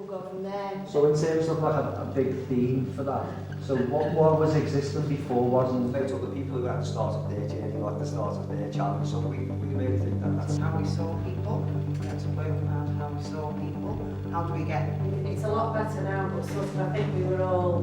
go from there. So in terms of like a big theme for that, so what was existing before wasn't... They took the people who were at the start of their journey, like the start of their challenge, so we really think that that's how we saw people. We had to work around how we saw people. How do we get... It's a lot better now, but sort of I think we were all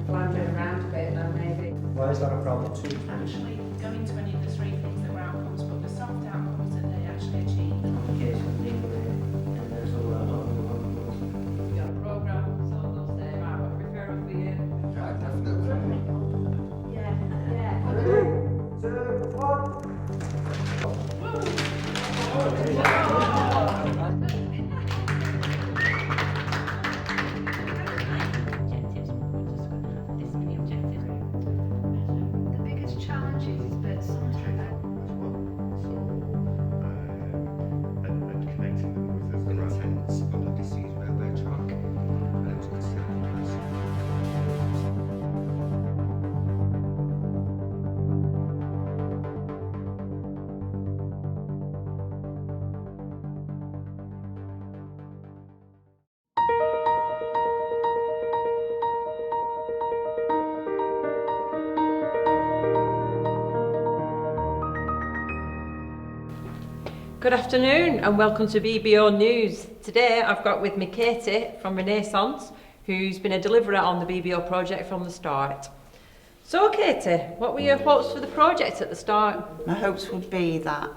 floundering around a bit then maybe. Why is that a problem too? Actually go into any of the three things that were outcomes, but the soft outcomes that they actually achieved. Complication thing, and there's a lot of... You got a programme, so they'll say, right, what referral for you? right, definitely. Yeah. 3, 2, 1. The biggest challenge is that sometimes and connecting them with the right Intense on the disease railway track, and it was considered depressing. Good afternoon and welcome to BBO News. Today I've got with me Katie from Renaissance, who's been a deliverer on the BBO project from the start. So Katie, what were your hopes for the project at the start? My hopes would be that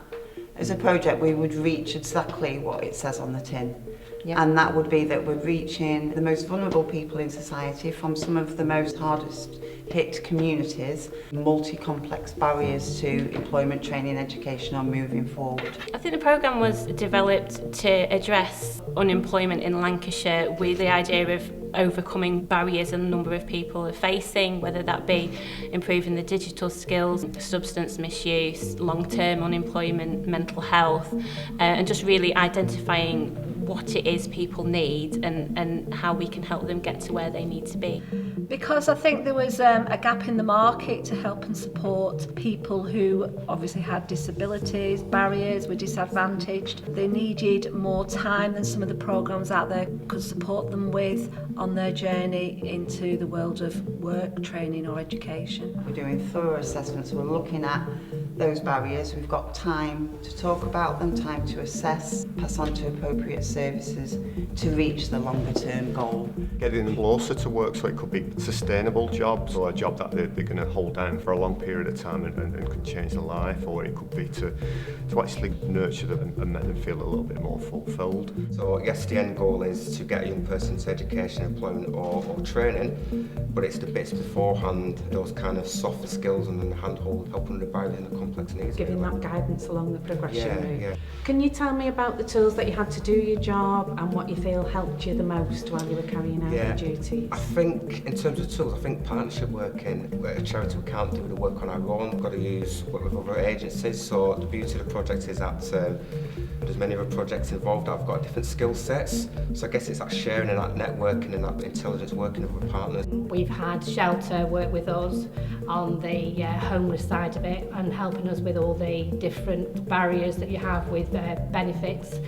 as a project we would reach exactly what it says on the tin. Yeah. And that would be that we're reaching the most vulnerable people in society from some of the most hardest hit communities, multi-complex barriers to employment, training, education are moving forward. I think the programme was developed to address unemployment in Lancashire with the idea of overcoming barriers a number of people are facing, whether that be improving the digital skills, substance misuse, long-term unemployment, mental health, and just really identifying what it is people need and how we can help them get to where they need to be. because I think there was a gap in the market to help and support people who obviously had disabilities, barriers, were disadvantaged. They needed more time than some of the programmes out there could support them with on their journey into the world of work, training or education. We're doing thorough assessments, we're looking at those barriers, we've got time to talk about them, time to assess, pass on to appropriate services to reach the longer term goal. Getting them closer to work, so it could be sustainable jobs or a job that they're going to hold down for a long period of time and can change their life, or it could be to actually nurture them and make them feel a little bit more fulfilled. So yes, the end goal is to get a young person to education, employment or training, but it's the bits beforehand, those kind of softer skills and then the handhold, helping the barrier and the complex needs. Giving that guidance along the progression route. Yeah. Can you tell me about the tools that you had to do your job and what you feel helped you the most while you were carrying out your duties? I think in terms of tools, I think partnership working, a charity we can't do the work on our own, we've got to work with other agencies. So the beauty of the project is that there's many other projects involved that have got different skill sets. So I guess it's that sharing and that networking and that intelligence working with other partners. We've had Shelter work with us on the homeless side of it and helping us with all the different barriers that you have with benefits.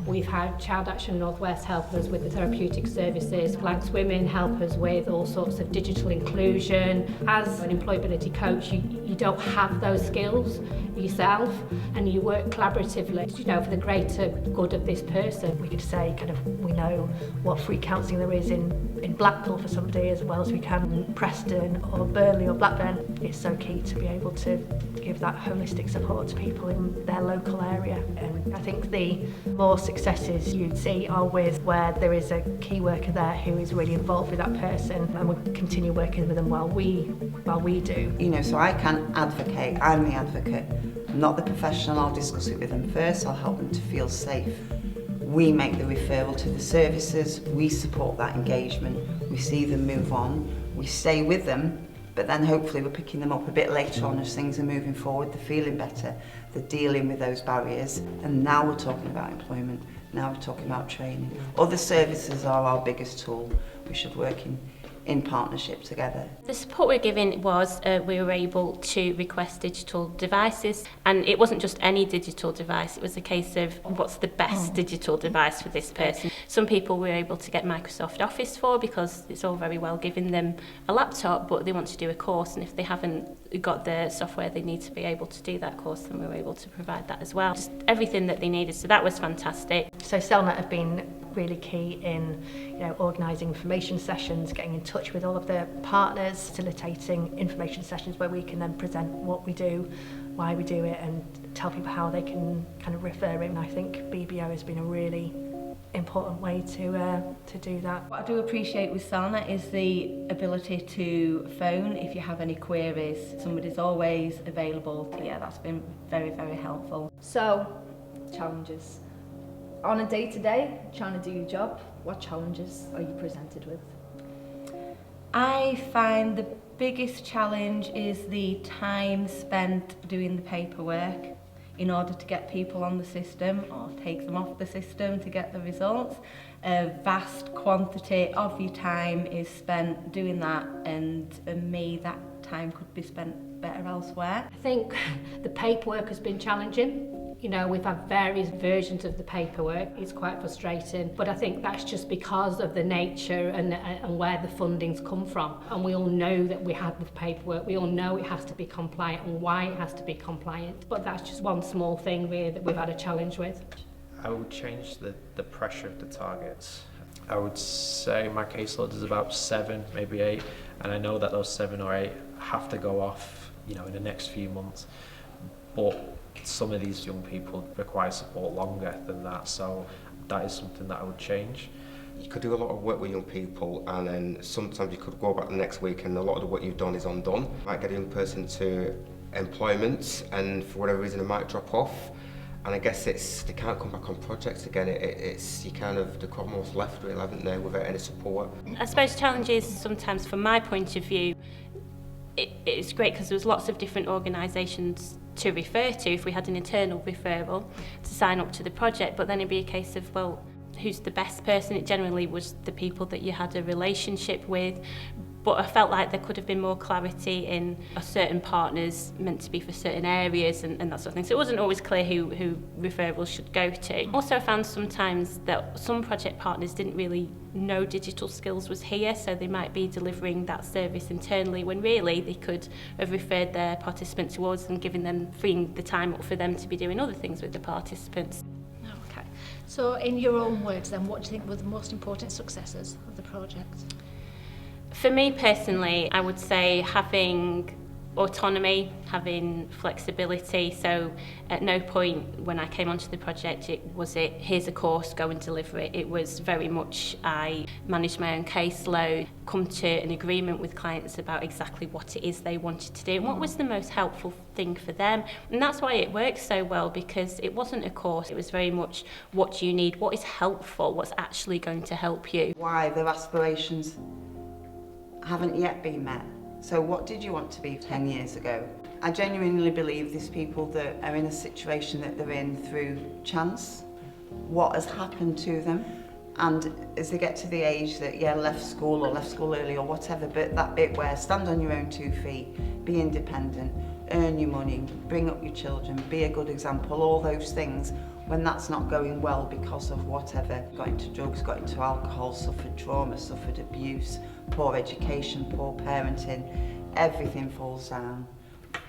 We've had Child Action Northwest help us with the therapeutic services. Blanks Women help us with all sorts of digital inclusion. As an employability coach, you don't have those skills yourself and you work collaboratively, for the greater good of this person. We could say we know what free counselling there is in Blackpool for somebody as well as we can in Preston or Burnley or Blackburn. It's so key to be able to give that holistic support to people in their local area. And I think the more successes you'd see are with where there is a key worker there who is really involved with that person and will continue working with them while we do. So I can advocate, I'm the advocate, I'm not the professional. I'll discuss it with them first, I'll help them to feel safe. We make the referral to the services, we support that engagement, we see them move on, we stay with them, but then hopefully we're picking them up a bit later on as things are moving forward, they're feeling better, they're dealing with those barriers, and now we're talking about employment, now we're talking about training. Other services are our biggest tool. We should work in in partnership together. The support we're giving was we were able to request digital devices, and it wasn't just any digital device, it was a case of what's the best digital device for this person. Some people were able to get Microsoft Office for because it's all very well giving them a laptop, but they want to do a course, and if they haven't got the software they need to be able to do that course, then we were able to provide that as well. Just everything that they needed, so that was fantastic. So Cellnet have been really key in organising information sessions, getting in touch with all of the partners, facilitating information sessions where we can then present what we do, why we do it, and tell people how they can kind of refer in. I think BBO has been a really important way to do that. What I do appreciate with Cellnet is the ability to phone if you have any queries. Somebody's always available. Yeah, that's been very, very helpful. So, challenges. On a day-to-day, trying to do your job, what challenges are you presented with? I find the biggest challenge is the time spent doing the paperwork in order to get people on the system or take them off the system to get the results. A vast quantity of your time is spent doing that, and for me that time could be spent better elsewhere. I think the paperwork has been challenging. We've had various versions of the paperwork. It's quite frustrating, but I think that's just because of the nature and where the funding's come from. And we all know that we had the paperwork. We all know it has to be compliant and why it has to be compliant. But that's just one small thing really that we've had a challenge with. I would change the pressure of the targets. I would say my caseload is about 7, maybe 8, and I know that those 7 or 8 have to go off, in the next few months. But some of these young people require support longer than that, so that is something that I would change. You could do a lot of work with young people, and then sometimes you could go back the next week and a lot of the work you've done is undone. You might get a young person to employment and for whatever reason it might drop off, and I guess they can't come back on projects again. It's they're almost left really, haven't they, without any support. I suppose challenges sometimes from my point of view, it's great because there was lots of different organisations to refer to if we had an internal referral to sign up to the project, but then it'd be a case of, well, who's the best person? It generally was the people that you had a relationship with, but I felt like there could have been more clarity in a certain partners meant to be for certain areas and that sort of thing. So it wasn't always clear who referrals should go to. Also I found sometimes that some project partners didn't really know digital skills was here, so they might be delivering that service internally when really they could have referred their participants towards and freeing the time up for them to be doing other things with the participants. Okay, so in your own words then, what do you think were the most important successes of the project? For me personally, I would say having autonomy, having flexibility. So at no point when I came onto the project here's a course, go and deliver it. It was very much I managed my own caseload, come to an agreement with clients about exactly what it is they wanted to do and what was the most helpful thing for them. And that's why it worked so well, because it wasn't a course, it was very much what do you need, what is helpful, what's actually going to help you. Why their aspirations haven't yet been met. So what did you want to be 10 years ago? I genuinely believe there's people that are in a situation that they're in through chance, what has happened to them, and as they get to the age that, left school early or whatever, but that bit where stand on your own 2 feet, be independent, earn your money, bring up your children, be a good example, all those things, when that's not going well because of whatever, got into drugs, got into alcohol, suffered trauma, suffered abuse, poor education, poor parenting, everything falls down.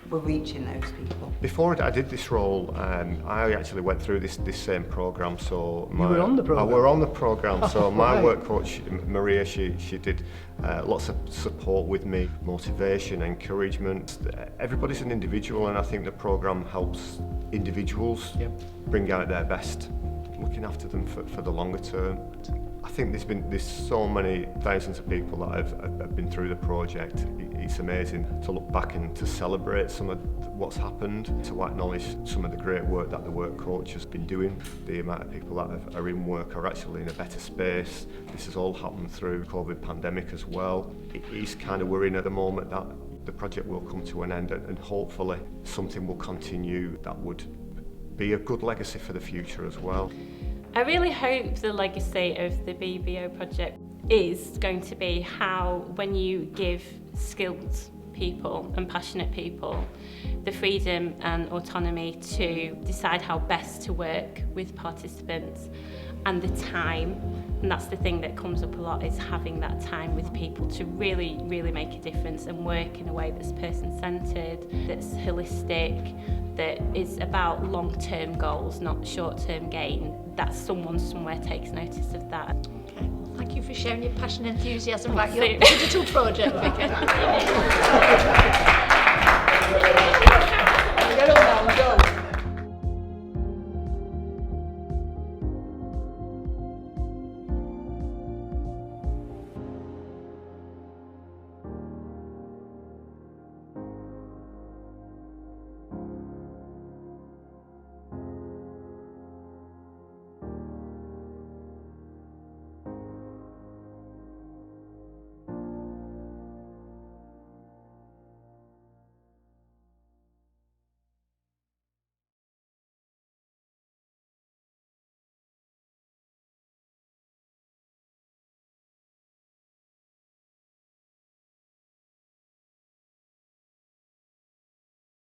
We're reaching those people. Before I did this role, I actually went through this same programme. So you were on the programme? I were on the programme. So my work coach, Maria, she did lots of support with me, motivation, encouragement. Everybody's an individual, and I think the programme helps individuals bring out their best, looking after them for the longer term. I think there's so many thousands of people that have been through the project. It's amazing to look back and to celebrate some of what's happened, to acknowledge some of the great work that the work coach has been doing. The amount of people that are in work are actually in a better space. This has all happened through the COVID pandemic as well. It is kind of worrying at the moment that the project will come to an end, and hopefully something will continue that would be a good legacy for the future as well. I really hope the legacy of the BBO project is going to be how, when you give skilled people and passionate people the freedom and autonomy to decide how best to work with participants, and the time, and that's the thing that comes up a lot, is having that time with people to really, really make a difference and work in a way that's person-centred, that's holistic, that is about long-term goals, not short-term gain, that someone somewhere takes notice of that. Okay. Thank you for sharing your passion and enthusiasm about Thank your you. digital project, Vicky.